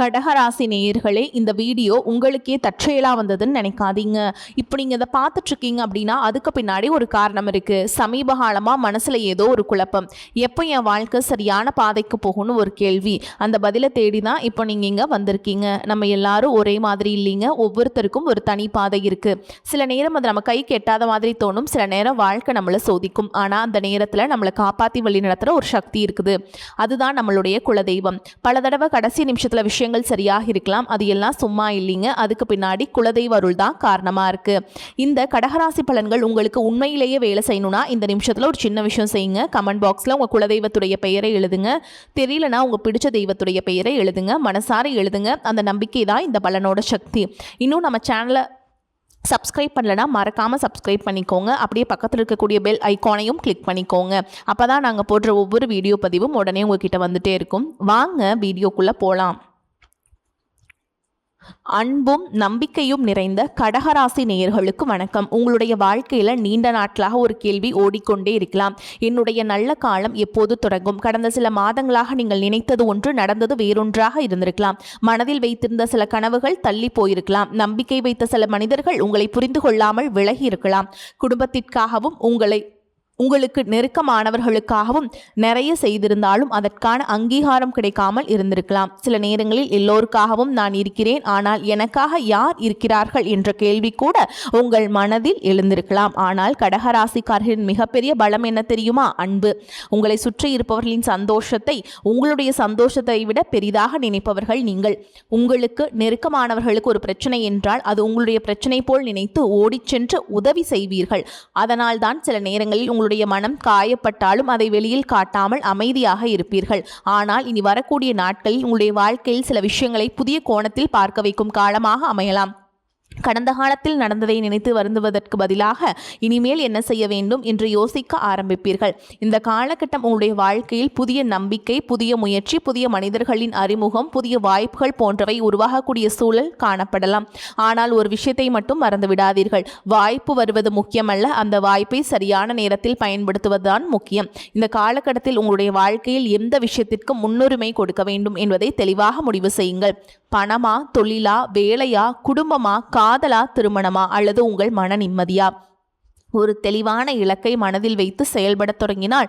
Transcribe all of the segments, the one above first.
கடகராசி நேயர்களே, இந்த வீடியோ உங்களுக்கே தற்செயலாக வந்ததுன்னு நினைக்காதீங்க. இப்போ நீங்கள் இதை பார்த்துட்ருக்கீங்க அப்படின்னா அதுக்கு பின்னாடி ஒரு காரணம் இருக்குது. சமீப காலமாக மனசில் ஏதோ ஒரு குழப்பம், எப்போ என் வாழ்க்கை சரியான பாதைக்கு போகணும்னு ஒரு கேள்வி. அந்த பதிலை தேடி தான் இப்போ நீங்கள் இங்கே வந்திருக்கீங்க. நம்ம எல்லாரும் ஒரே மாதிரி இல்லைங்க, ஒவ்வொருத்தருக்கும் ஒரு தனி பாதை இருக்குது. சில நேரம் அது நம்ம கைக்கு எட்டாத மாதிரி தோணும், சில நேரம் வாழ்க்கை நம்மளை சோதிக்கும். ஆனால் அந்த நேரத்தில் நம்மளை காப்பாற்றி வழி நடத்துகிற ஒரு சக்தி இருக்குது, அதுதான் நம்மளுடைய குலதெய்வம். பல தடவை கடைசி நிமிஷத்தில் விஷயங்கள் சரியாக இருக்கலாம், அது எல்லாம் சும்மா இல்லைங்க, அதுக்கு பின்னாடி குலதெய்வ அருள் தான் காரணமா இருக்கு. இந்த கடகராசி பலன்கள் உங்களுக்கு உண்மையிலேயே வேலை செய்யணும்னா இந்த நிமிஷத்துல ஒரு சின்ன விஷயம் செய்யுங்க. கமெண்ட் பாக்ஸ்ல உங்க குலதெய்வத்துடைய பெயரை எழுதுங்க. தெரியலனா உங்க பிடிச்ச தெய்வத்துடைய பெயரை எழுதுங்க, மனசார எழுதுங்க. அந்த நம்பிக்கை தான் இந்த பலனோட சக்தி. இன்னும் நம்ம சேனலை சப்ஸ்கிரைப் பண்ணலனா மறக்காமல் சப்ஸ்கிரைப் பண்ணிக்கோங்க. அப்படியே பக்கத்தில் இருக்கக்கூடிய பெல் ஐக்கானையும் கிளிக் பண்ணிக்கோங்க. அப்போ தான் நாங்கள் போடுற ஒவ்வொரு வீடியோ பதிவும் உடனே உங்ககிட்ட வந்துட்டே இருக்கும். வாங்க வீடியோக்குள்ளே போகலாம். அன்பும் நம்பிக்கையும் நிறைந்த கடகராசி நேயர்களுக்கு வணக்கம். உங்களுடைய வாழ்க்கையில் நீண்ட நாட்களாக ஒரு கேள்வி ஓடிக்கொண்டே இருக்கலாம். என்னுடைய நல்ல காலம் எப்போது தொடங்கும்? கடந்த சில மாதங்களாக நீங்கள் நினைத்தது ஒன்று, நடந்தது வேறொன்றாக இருந்திருக்கலாம். மனதில் வைத்திருந்த சில கனவுகள் தள்ளி போயிருக்கலாம். நம்பிக்கை வைத்த சில மனிதர்கள் உங்களை புரிந்து கொள்ளாமல் விலகி இருக்கலாம். குடும்பத்திற்காகவும் உங்களுக்கு நெருக்கமானவர்களுக்காகவும் நிறைய செய்திருந்தாலும் அதற்கான அங்கீகாரம் கிடைக்காமல் இருந்திருக்கலாம். சில நேரங்களில் எல்லோருக்காகவும் நான் இருக்கிறேன், ஆனால் எனக்காக யார் இருக்கிறார்கள் என்ற கேள்வி கூட உங்கள் மனதில் எழுந்திருக்கலாம். ஆனால் கடகராசிக்காரர்களின் மிகப்பெரிய பலம் என்ன தெரியுமா? அன்பு. உங்களை சுற்றி இருப்பவர்களின் சந்தோஷத்தை உங்களுடைய சந்தோஷத்தை விட பெரிதாக நினைப்பவர்கள் நீங்கள். உங்களுக்கு நெருக்கமானவர்களுக்கு ஒரு பிரச்சனை என்றால் அது உங்களுடைய பிரச்சனை போல் நினைத்து ஓடிச் சென்று உதவி செய்வீர்கள். அதனால் தான் சில நேரங்களில் உங்களுடைய மனம் காயப்பட்டாலும் அதை வெளியில் காட்டாமல் அமைதியாக இருப்பீர்கள். ஆனால் இனி வரக்கூடிய நாட்களில் உங்களுடைய வாழ்க்கையில் சில விஷயங்களை புதிய கோணத்தில் பார்க்க வைக்கும் காலமாக அமையலாம். கடந்த காலத்தில் நடந்ததை நினைத்து வருந்துவதற்கு பதிலாக இனிமேல் என்ன செய்ய வேண்டும் என்று யோசிக்க ஆரம்பிப்பீர்கள். இந்த காலகட்டம் உங்களுடைய வாழ்க்கையில் புதிய நம்பிக்கை, புதிய முயற்சி, புதிய மனிதர்களின் அறிமுகம், புதிய வாய்ப்புகள் போன்றவை உருவாகக்கூடிய சூழல் காணப்படலாம். ஆனால் ஒரு விஷயத்தை மட்டும் மறந்து விடாதீர்கள். வாய்ப்பு வருவது முக்கியமல்ல, அந்த வாய்ப்பை சரியான நேரத்தில் பயன்படுத்துவதுதான் முக்கியம். இந்த காலகட்டத்தில் உங்களுடைய வாழ்க்கையில் எந்த விஷயத்திற்கும் முன்னுரிமை கொடுக்க வேண்டும் என்பதை தெளிவாக முடிவு செய்யுங்கள். பணமா, தொழிலா, வேலையா, குடும்பமா, காதலா, திருமணமா, அல்லது உங்கள் மன நிம்மதியா? ஒரு தெளிவான இலக்கை மனதில் வைத்து செயல்பட தொடங்கினால்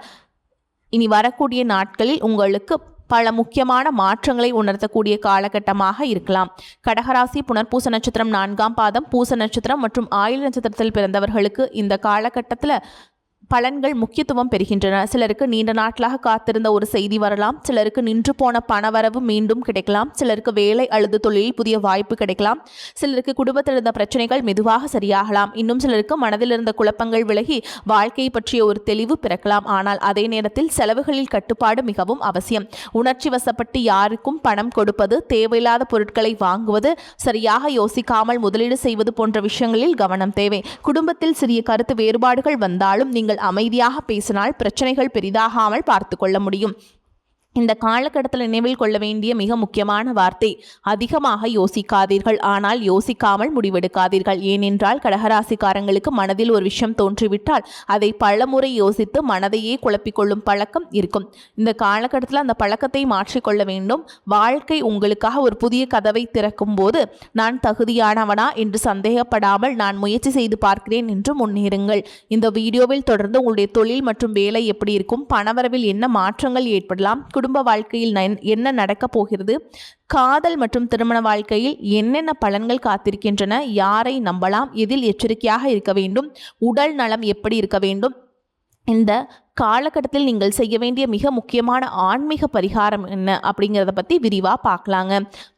இனி வரக்கூடிய நாட்களில் உங்களுக்கு பல முக்கியமான மாற்றங்களை உணர்த்தக்கூடிய காலகட்டமாக இருக்கலாம். கடகராசி புனர்பூச நட்சத்திரம் 4ஆம் பாதம், பூச நட்சத்திரம் மற்றும் ஆயில்ய நட்சத்திரத்தில் பிறந்தவர்களுக்கு இந்த காலகட்டத்தில் பலன்கள் முக்கியத்துவம் பெறுகின்றன. சிலருக்கு நீண்ட நாட்களாக காத்திருந்த ஒரு செய்தி வரலாம். சிலருக்கு நின்று போன பணவரவு மீண்டும் கிடைக்கலாம். சிலருக்கு வேலை அல்லது தொழிலில் புதிய வாய்ப்பு கிடைக்கலாம். சிலருக்கு குடும்பத்தில் இருந்த பிரச்சனைகள் மெதுவாக சரியாகலாம். இன்னும் சிலருக்கு மனதில் இருந்த குழப்பங்கள் விலகி வாழ்க்கையை பற்றிய ஒரு தெளிவு பிறக்கலாம். ஆனால் அதே நேரத்தில் செலவுகளில் கட்டுப்பாடு மிகவும் அவசியம். உணர்ச்சி வசப்பட்டு யாருக்கும் பணம் கொடுப்பது, தேவையில்லாத பொருட்களை வாங்குவது, சரியாக யோசிக்காமல் முதலீடு செய்வது போன்ற விஷயங்களில் கவனம் தேவை. குடும்பத்தில் சிறிய கருத்து வேறுபாடுகள் வந்தாலும் நீங்கள் அமைதியாக பேசினால் பிரச்சனைகள் பெரிதாகாமல் பார்த்து கொள்ள முடியும். இந்த காலகட்டத்தில் நினைவில் கொள்ள வேண்டிய மிக முக்கியமான வார்த்தை, அதிகமாக யோசிக்காதீர்கள், ஆனால் யோசிக்காமல் முடிவெடுக்காதீர்கள். ஏனென்றால் கடகராசிக்காரங்களுக்கு மனதில் ஒரு விஷயம் தோன்றிவிட்டால் அதை பலமுறை யோசித்து மனதையே குழப்பிக்கொள்ளும் பழக்கம் இருக்கும். இந்த காலகட்டத்தில் அந்த பழக்கத்தை மாற்றிக்கொள்ள வேண்டும். வாழ்க்கை உங்களுக்காக ஒரு புதிய கதவை திறக்கும் போது நான் தகுதியானவனா என்று சந்தேகப்படாமல் நான் முயற்சி செய்து பார்க்கிறேன் என்று முன்னேறுங்கள். இந்த வீடியோவில் தொடர்ந்து உங்களுடைய தொழில் மற்றும் வேலை எப்படி இருக்கும், பணவரவில் என்ன மாற்றங்கள் ஏற்படலாம், குடும்ப வாழ்க்கையில் என்ன நடக்கப் போகிறது, காதல் மற்றும் திருமண வாழ்க்கையில் என்னென்ன பலன்கள் காத்திருக்கின்றன, யாரை நம்பலாம், எதில் எச்சரிக்கையாக இருக்க வேண்டும், உடல் நலம் எப்படி இருக்க வேண்டும், இந்த காலகட்டத்தில் நீங்கள் செய்ய வேண்டிய மிக முக்கியமான ஆன்மீக பரிகாரம் என்ன அப்படிங்கிறத பற்றி விரிவாக பார்க்கலாங்க.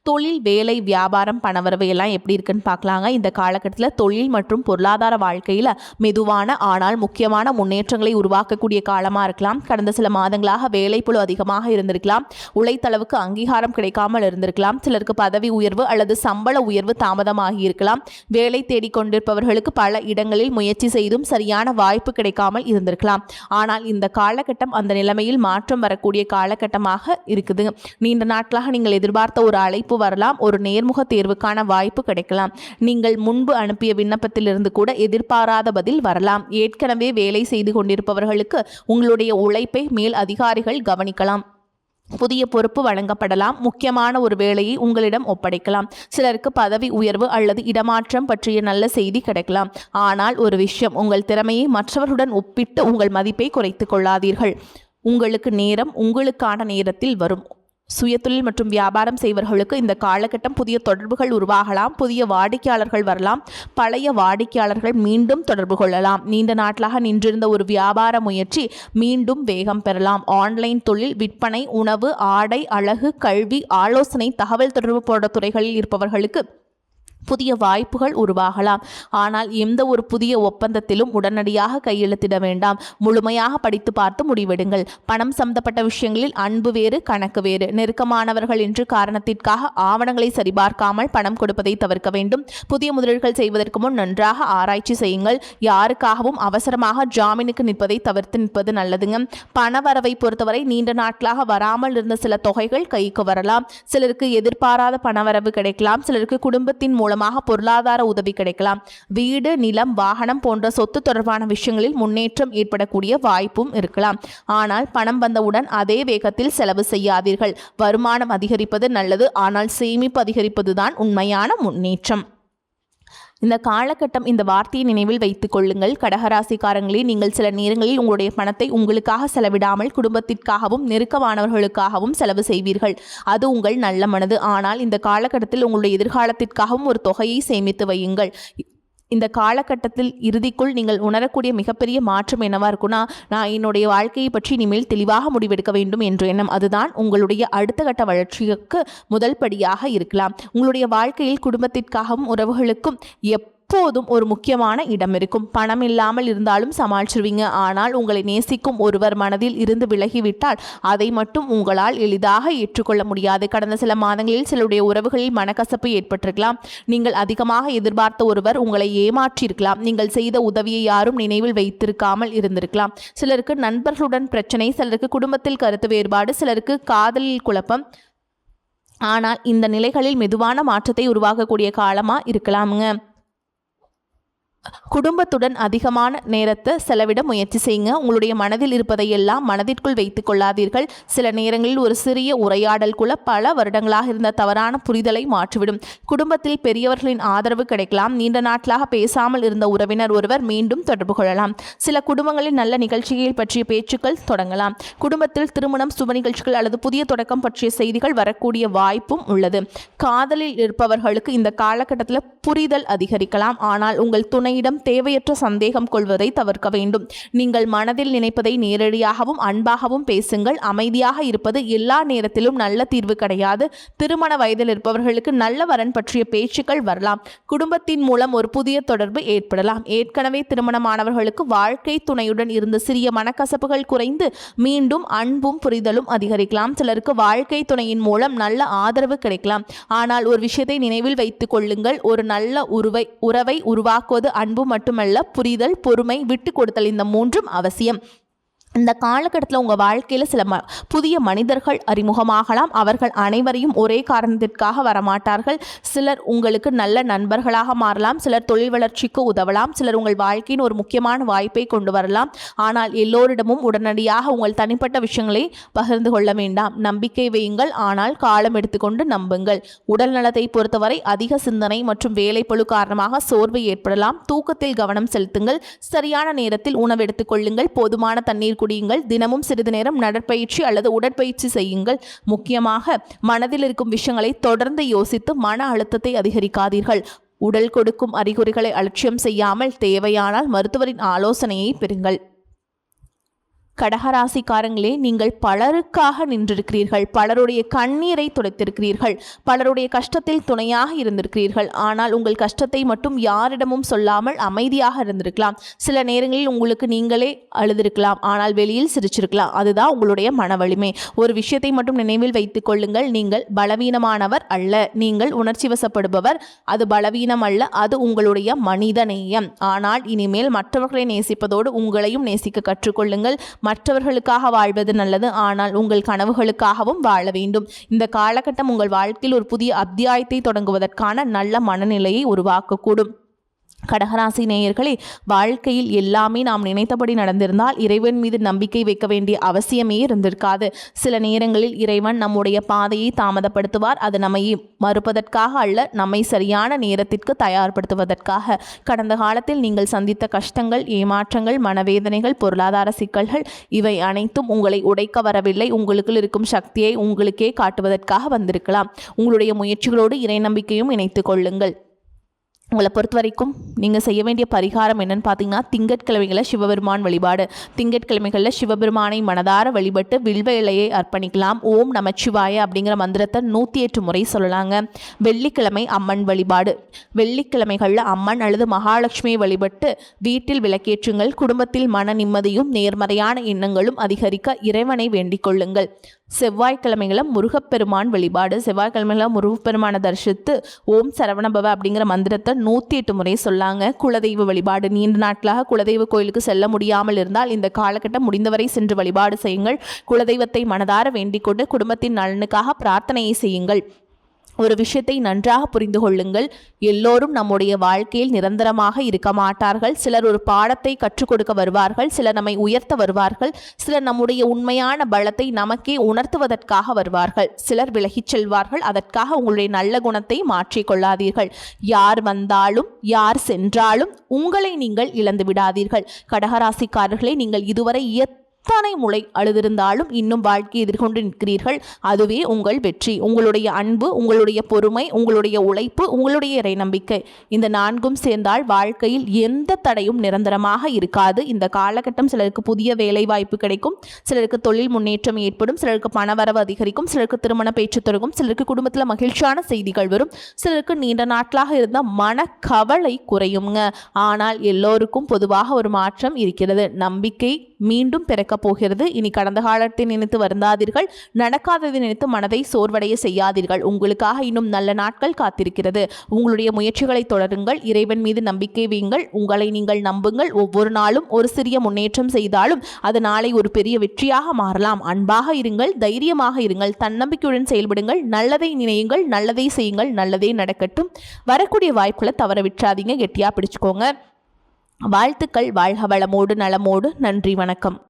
தொழில், வேலை, வியாபாரம், பணவரவு எல்லாம் எப்படி இருக்குன்னு பார்க்கலாங்க. இந்த காலகட்டத்தில் தொழில் மற்றும் பொருளாதார வாழ்க்கையில் மெதுவான ஆனால் முக்கியமான முன்னேற்றங்களை உருவாக்கக்கூடிய காலமாக இருக்கலாம். கடந்த சில மாதங்களாக வேலைப்பளு அதிகமாக இருந்திருக்கலாம். உழைத்தளவுக்கு அங்கீகாரம் கிடைக்காமல் இருந்திருக்கலாம். சிலருக்கு பதவி உயர்வு அல்லது சம்பள உயர்வு தாமதமாகி இருக்கலாம். வேலை தேடிக்கொண்டிருப்பவர்களுக்கு பல இடங்களில் முயற்சி செய்தும் சரியான வாய்ப்பு கிடைக்காமல் இருந்திருக்கலாம். ஆனால் இந்த காலகட்டம் அந்த நிலைமையில் மாற்றம் வரக்கூடிய காலகட்டமாக இருக்குது. நீண்ட நாட்களாக நீங்கள் எதிர்பார்த்த ஒரு அழைப்பு வரலாம். ஒரு நேர்முக தேர்வுக்கான வாய்ப்பு கிடைக்கலாம். நீங்கள் முன்பு அனுப்பிய விண்ணப்பத்திலிருந்து கூட எதிர்பாராத பதில் வரலாம். ஏற்கனவே வேலை செய்து கொண்டிருப்பவர்களுக்கு உங்களுடைய உழைப்பை மேல் அதிகாரிகள் கவனிக்கலாம். புதிய பொறுப்பு வழங்கப்படலாம். முக்கியமான ஒரு வேலையை உங்களிடம் ஒப்படைக்கலாம். சிலருக்கு பதவி உயர்வு அல்லது இடமாற்றம் பற்றிய நல்ல செய்தி கிடைக்கலாம். ஆனால் ஒரு விஷயம், உங்கள் திறமையை மற்றவர்களுடன் ஒப்பிட்டு உங்கள் மதிப்பை குறைத்து கொள்ளாதீர்கள். உங்களுக்கு நேரம் உங்களுக்கான நேரத்தில் வரும். சுயதொழில் மற்றும் வியாபாரம் செய்வர்களுக்கு இந்த காலகட்டம் புதிய தொடர்புகள் உருவாகலாம். புதிய வாடிக்கையாளர்கள் வரலாம். பழைய வாடிக்கையாளர்கள் மீண்டும் தொடர்பு கொள்ளலாம். நீண்ட நாட்களாக நின்றிருந்த ஒரு வியாபார முயற்சி மீண்டும் வேகம் பெறலாம். ஆன்லைன் தொழில், விற்பனை, உணவு, ஆடை, அழகு, கல்வி, ஆலோசனை, தகவல் தொடர்பு போன்ற துறைகளில் இருப்பவர்களுக்கு புதிய வாய்ப்புகள் உருவாகலாம். ஆனால் எந்த ஒரு புதிய ஒப்பந்தத்திலும் உடனடியாக கையெழுத்திட வேண்டாம். முழுமையாக படித்து பார்த்து முடிவெடுங்கள். பணம் சம்பந்தப்பட்ட விஷயங்களில் அன்பு வேறு, கணக்கு வேறு. நெருக்கமானவர்கள் என்று காரணத்திற்காக ஆவணங்களை சரிபார்க்காமல் பணம் கொடுப்பதை தவிர்க்க வேண்டும். புதிய முதலீடுகள் செய்வதற்கு முன் நன்றாக ஆராய்ச்சி செய்யுங்கள். யாருக்காகவும் அவசரமாக ஜாமீனுக்கு நிற்பதை தவிர்த்து நிற்பது நல்லதுங்க. பண வரவை பொறுத்தவரை நீண்ட நாட்களாக வராமல் இருந்த சில தொகைகள் கைக்கு வரலாம். சிலருக்கு எதிர்பாராத பணவரவு கிடைக்கலாம். சிலருக்கு குடும்பத்தின் மூலமாக பொருளாதார உதவி கிடைக்கலாம். வீடு, நிலம், வாகனம் போன்ற சொத்து தொடர்பான விஷயங்களில் முன்னேற்றம் ஏற்படக்கூடிய வாய்ப்பும் இருக்கலாம். ஆனால் பணம் வந்தவுடன் அதே வேகத்தில் செலவு செய்யாதீர்கள். வருமானம் அதிகரிப்பது நல்லது, ஆனால் சேமிப்பு அதிகரிப்பதுதான் உண்மையான முன்னேற்றம். இந்த காலகட்டம், இந்த வார்த்தையை நினைவில் வைத்துக் கொள்ளுங்கள். கடகராசிக்காரங்களே, நீங்கள் சில நேரங்களில் உங்களுடைய பணத்தை உங்களுக்காக செலவிடாமல் குடும்பத்திற்காகவும் நெருக்கமானவர்களுக்காகவும் செலவு செய்வீர்கள். அது உங்கள் நல்ல மனது. ஆனால் இந்த காலகட்டத்தில் உங்களுடைய எதிர்காலத்திற்காகவும் ஒரு தொகையை சேமித்து வையுங்கள். இந்த காலகட்டத்தில் இறுதிக்குள் நீங்கள் உணரக்கூடிய மிகப்பெரிய மாற்றம் என்னவா இருக்குன்னா, நான் என்னுடைய வாழ்க்கையை பற்றி இனிமேல் தெளிவாக முடிவெடுக்க வேண்டும் என்ற எண்ணம். அதுதான் உங்களுடைய அடுத்த கட்ட வளர்ச்சிக்கு முதல் படியாக இருக்கலாம். உங்களுடைய வாழ்க்கையில் குடும்பத்திற்காகவும் உறவுகளுக்கும் எப்போதும் ஒரு முக்கியமான இடம் இருக்கும். பணம் இல்லாமல் இருந்தாலும் சமாளிச்சிருவீங்க. ஆனால் உங்களை நேசிக்கும் ஒருவர் மனதில் இருந்து விலகிவிட்டால் அதை மட்டும் உங்களால் எளிதாக ஏற்றுக்கொள்ள முடியாது. கடந்த சில மாதங்களில் சிலருடைய உறவுகளில் மனக்கசப்பு ஏற்பட்டிருக்கலாம். நீங்கள் அதிகமாக எதிர்பார்த்த ஒருவர் உங்களை ஏமாற்றியிருக்கலாம். நீங்கள் செய்த உதவியை யாரும் நினைவில் வைத்திருக்காமல் இருந்திருக்கலாம். சிலருக்கு நண்பர்களுடன் பிரச்சனை, சிலருக்கு குடும்பத்தில் கருத்து வேறுபாடு, சிலருக்கு காதலில் குழப்பம். ஆனால் இந்த நிலைகளில் மெதுவான மாற்றத்தை உருவாக்கக்கூடிய காலமாக இருக்கலாமுங்க. குடும்பத்துடன் அதிகமான நேரத்தை செலவிட முயற்சி செய்யுங்க. உங்களுடைய மனதில் இருப்பதையெல்லாம் மனதிற்குள் வைத்துக் கொள்ளாதீர்கள். சில நேரங்களில் ஒரு சிறிய உரையாடல் கூட பல வருடங்களாக இருந்த தவறான புரிதலை மாற்றிவிடும். குடும்பத்தில் பெரியவர்களின் ஆதரவு கிடைக்கலாம். நீண்ட நாட்களாக பேசாமல் இருந்த உறவினர் ஒருவர் மீண்டும் தொடர்பு கொள்ளலாம். சில குடும்பங்களில் நல்ல நிகழ்ச்சிகள் பற்றிய பேச்சுக்கள் தொடங்கலாம். குடும்பத்தில் திருமணம், சுப நிகழ்ச்சிகள் அல்லது புதிய தொடக்கம் பற்றிய செய்திகள் வரக்கூடிய வாய்ப்பும் உள்ளது. காதலில் இருப்பவர்களுக்கு இந்த காலகட்டத்தில் புரிதல் அதிகரிக்கலாம். ஆனால் உங்கள் துணையிடம் தேவையற்ற சந்தேகம் கொள்வதை தவிர்க்க வேண்டும். நீங்கள் மனதில் நினைப்பதை நேரடியாகவும் அன்பாகவும் பேசுங்கள். அமைதியாக இருப்பது எல்லா நேரத்திலும் நல்ல தீர்வு கிடையாது. திருமண வயதில் இருப்பவர்களுக்கு நல்ல வரன் பற்றிய பேச்சுக்கள் வரலாம். குடும்பத்தின் மூலம் ஒரு புதிய தொடர்பு ஏற்படலாம். ஏற்கனவே திருமணமானவர்களுக்கு வாழ்க்கை துணையுடன் இருந்த சிறிய மனக்கசப்புகள் குறைந்து மீண்டும் அன்பும் புரிதலும் அதிகரிக்கலாம். சிலருக்கு வாழ்க்கை துணையின் மூலம் நல்ல ஆதரவு கிடைக்கலாம். ஆனால் ஒரு விஷயத்தை நினைவில் வைத்துக் கொள்ளுங்கள். ஒரு நல்ல உறவை உருவாக்குவது அன்பு மட்டுமல்ல, புரிதல், பொறுமை, விட்டு கொடுத்தல், இந்த மூன்றும் அவசியம். இந்த காலகட்டத்தில் உங்கள் வாழ்க்கையில் சில புதிய மனிதர்கள் அறிமுகமாகலாம். அவர்கள் அனைவரையும் ஒரே காரணத்திற்காக வரமாட்டார்கள். சிலர் உங்களுக்கு நல்ல நண்பர்களாக மாறலாம். சிலர் தொழில் வளர்ச்சிக்கு உதவலாம். சிலர் உங்கள் வாழ்க்கையின் ஒரு முக்கியமான வாய்ப்பை கொண்டு வரலாம். ஆனால் எல்லோரிடமும் உடனடியாக உங்கள் தனிப்பட்ட விஷயங்களை பகிர்ந்து கொள்ள வேண்டாம். நம்பிக்கை வையுங்கள், ஆனால் காலம் எடுத்துக்கொண்டு நம்புங்கள். உடல் நலத்தை பொறுத்தவரை அதிக சிந்தனை மற்றும் வேலைப்பளு காரணமாக சோர்வு ஏற்படலாம். தூக்கத்தில் கவனம் செலுத்துங்கள். சரியான நேரத்தில் உணவு எடுத்துக்கொள்ளுங்கள். போதுமான தண்ணீர் குடியுங்கள். தினமும் சிறிது நேரம் நடற்பயிற்சி அல்லது உடற்பயிற்சி செய்யுங்கள். முக்கியமாக மனதில் இருக்கும் விஷயங்களை தொடர்ந்து யோசித்து மன அழுத்தத்தை அதிகரிக்காதீர்கள். உடல் கொடுக்கும் அறிகுறிகளை அலட்சியம் செய்யாமல் தேவையானால் மருத்துவரின் ஆலோசனையை பெறுங்கள். கடகராசிக்காரங்களே, நீங்கள் பலருக்காக நின்றிருக்கிறீர்கள். பலருடைய கண்ணீரை துடைத்திருக்கிறீர்கள். பலருடைய கஷ்டத்தில் துணையாக இருந்திருக்கிறீர்கள். ஆனால் உங்கள் கஷ்டத்தை மட்டும் யாரிடமும் சொல்லாமல் அமைதியாக இருந்திருக்கலாம். சில நேரங்களில் உங்களுக்கு நீங்களே அழுதிருக்கலாம். ஆனால் வெளியில் சிரிச்சிருக்கலாம். அதுதான் உங்களுடைய மன வலிமை. ஒரு விஷயத்தை மட்டும் நினைவில் வைத்துக் கொள்ளுங்கள். நீங்கள் பலவீனமானவர் அல்ல. நீங்கள் உணர்ச்சி வசப்படுபவர். அது பலவீனம் அல்ல, அது உங்களுடைய மனித நேயம். ஆனால் இனிமேல் மற்றவர்களை நேசிப்பதோடு உங்களையும் நேசிக்க கற்றுக்கொள்ளுங்கள். மற்றவர்களுக்காக வாழ்வது நல்லது, ஆனால் உங்கள் கனவுகளுக்காகவும் வாழ வேண்டும். இந்த காலகட்டம் உங்கள் வாழ்க்கையில் ஒரு புதிய அத்தியாயத்தை தொடங்குவதற்கான நல்ல மனநிலையை உருவாக்கக்கூடும். கடகராசி நேயர்களே, வாழ்க்கையில் எல்லாமே நாம் நினைத்தபடி நடந்திருந்தால் இறைவன் மீது நம்பிக்கை வைக்க வேண்டிய அவசியமே இருந்திருக்காது. சில நேரங்களில் இறைவன் நம்முடைய பாதையை தாமதப்படுத்துவார். அது நம்மை மறுப்பதற்காக அல்ல, நம்மை சரியான நேரத்திற்கு தயார்படுத்துவதற்காக. கடந்த காலத்தில் நீங்கள் சந்தித்த கஷ்டங்கள், ஏமாற்றங்கள், மனவேதனைகள், பொருளாதார சிக்கல்கள் இவை அனைத்தும் உங்களை உடைக்க வரவில்லை. உங்களுக்குள் இருக்கும் சக்தியை உங்களுக்கே காட்டுவதற்காக வந்திருக்கலாம். உங்களுடைய முயற்சிகளோடு இறை நம்பிக்கையும் இணைத்து கொள்ளுங்கள். உங்களை பொறுத்த வரைக்கும் நீங்கள் செய்ய வேண்டிய பரிகாரம் என்னன்னு பார்த்தீங்கன்னா, திங்கட்கிழமைகளில் சிவபெருமான் வழிபாடு. திங்கட்கிழமைகளில் சிவபெருமானை மனதார வழிபட்டு வில்வ இலையை அர்ப்பணிக்கலாம். ஓம் நமச்சிவாய அப்படிங்கிற மந்திரத்தை 108 முறை சொல்லலாங்க. வெள்ளிக்கிழமை அம்மன் வழிபாடு. வெள்ளிக்கிழமைகளில் அம்மன் அல்லது மகாலட்சுமியை வழிபட்டு வீட்டில் விளக்கேற்றுங்கள். குடும்பத்தில் மன நிம்மதியும் நேர்மறையான எண்ணங்களும் அதிகரிக்க இறைவனை வேண்டிக் கொள்ளுங்கள். செவ்வாய்க்கிழமைகளில் முருகப்பெருமான் வழிபாடு. செவ்வாய்க்கிழமைகளில் முருகப்பெருமானை தரிசித்து ஓம் சரவணபவ அப்படிங்கிற மந்திரத்தை 108 முறை சொல்லாங்க. குலதெய்வ வழிபாடு. நீண்ட நாட்களாக குலதெய்வ கோயிலுக்கு செல்ல முடியாமல் இருந்தால் இந்த காலகட்டம் முடிந்தவரை சென்று வழிபாடு செய்யுங்கள். குலதெய்வத்தை மனதார வேண்டிக் கொண்டு குடும்பத்தின் நலனுக்காக பிரார்த்தனையை செய்யுங்கள். ஒரு விஷயத்தை நன்றாக புரிந்து கொள்ளுங்கள். எல்லோரும் நம்முடைய வாழ்க்கையில் நிரந்தரமாக இருக்க மாட்டார்கள். சிலர் ஒரு பாடத்தை கற்றுக் கொடுக்க வருவார்கள், சிலர் நம்மை உயர்த்த வருவார்கள், சிலர் நம்முடைய உண்மையான பலத்தை நமக்கே உணர்த்துவதற்காக வருவார்கள், சிலர் விலகிச் செல்வார்கள். அதற்காக உங்களுடைய நல்ல குணத்தை மாற்றிக்கொள்ளாதீர்கள். யார் வந்தாலும் யார் சென்றாலும் உங்களை நீங்கள் இழந்து விடாதீர்கள். கடகராசிக்காரர்களை, நீங்கள் இதுவரை எத்தனை முறை அழுதிருந்தாலும் இன்னும் வாழ்க்கையை எதிர்கொண்டு நிற்கிறீர்கள். அதுவே உங்கள் வெற்றி. உங்களுடைய அன்பு, உங்களுடைய பொறுமை, உங்களுடைய உழைப்பு, உங்களுடைய இறை நம்பிக்கை, இந்த 4ம் சேர்ந்தால் வாழ்க்கையில் எந்த தடையும் நிரந்தரமாக இருக்காது. இந்த காலகட்டம் சிலருக்கு புதிய வேலை வாய்ப்பு கிடைக்கும், சிலருக்கு தொழில் முன்னேற்றம் ஏற்படும், சிலருக்கு பணவரவு அதிகரிக்கும், சிலருக்கு திருமண பேச்சு தொடங்கும், சிலருக்கு குடும்பத்தில் மகிழ்ச்சியான செய்திகள் வரும், சிலருக்கு நீண்ட நாட்களாக இருந்த மனக்கவலை குறையுங்க. ஆனால் எல்லோருக்கும் பொதுவாக ஒரு மாற்றம் இருக்கிறது. நம்பிக்கை மீண்டும் பிறக்கப் போகிறது. இனி கடந்த காலத்தை நினைத்து வருந்தாதீர்கள். நடக்காததை நினைத்து மனதை சோர்வடைய செய்யாதீர்கள். உங்களுக்காக இன்னும் நல்ல நாட்கள் காத்திருக்கிறது. உங்களுடைய முயற்சிகளை தொடருங்கள். இறைவன் மீது நம்பிக்கை வையுங்கள். உங்களை நீங்கள் நம்புங்கள். ஒவ்வொரு நாளும் ஒரு சிறிய முன்னேற்றம் செய்தாலும் அது நாளை ஒரு பெரிய வெற்றியாக மாறலாம். அன்பாக இருங்கள், தைரியமாக இருங்கள், தன்னம்பிக்கையுடன் செயல்படுங்கள். நல்லதை நினையுங்கள், நல்லதை செய்யுங்கள், நல்லதே நடக்கட்டும். வரக்கூடிய வாய்ப்புகளை தவற விட்டுறாதீங்க. கெட்டியா பிடிச்சுக்கோங்க. வாழ்த்துக்கள். வாழ்க வளமோடு நலமோடு. நன்றி, வணக்கம்.